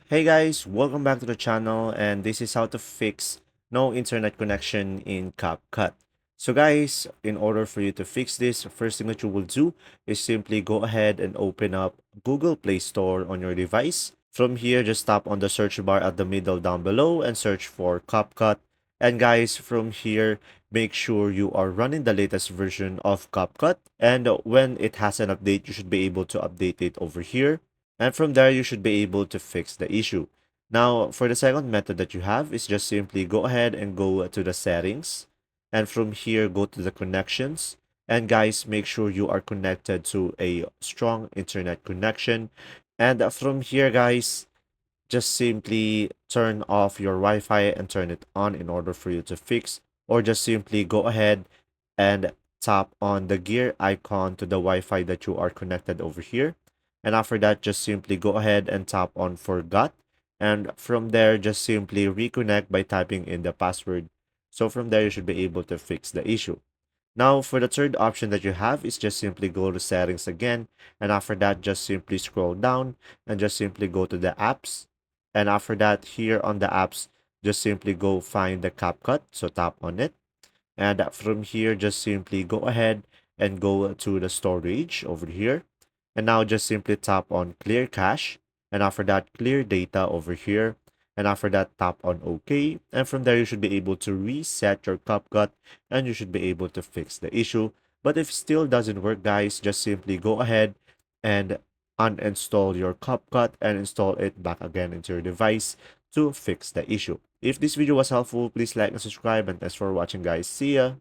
Hey guys, welcome back to the channel, and this is how to fix no internet connection in CapCut. So guys, in order for you to fix this, first thing that you will do is simply go ahead and open up Google Play Store on your device. From here, just tap on the search bar at the middle down below and search for CapCut. And guys, from here, make sure you are running the latest version of CapCut. And when it has an update, you should be able to update it over here, and from there you should be able to fix the issue. Now, for the second method that you have is just simply go ahead and go to the settings, and from here go to the connections. And guys, make sure you are connected to a strong internet connection. And from here guys, just simply turn off your Wi-Fi and turn it on in order for you to fix, or just simply go ahead and tap on the gear icon to the Wi-Fi that you are connected over here. And after that, just simply go ahead and tap on forgot. And from there, just simply reconnect by typing in the password. So from there, you should be able to fix the issue. Now, for the third option that you have is just simply go to settings again. And after that, just simply scroll down and just simply go to the apps. And after that, here on the apps, just simply go find the CapCut. So tap on it. And from here, just simply go ahead and go to the storage over here. And now just simply tap on clear cache. And after that, clear data over here. And after that, tap on OK. And from there, you should be able to reset your CapCut and you should be able to fix the issue. But if still doesn't work, guys, just simply go ahead and uninstall your CapCut and install it back again into your device to fix the issue. If this video was helpful, please like and subscribe, and thanks for watching guys. See ya!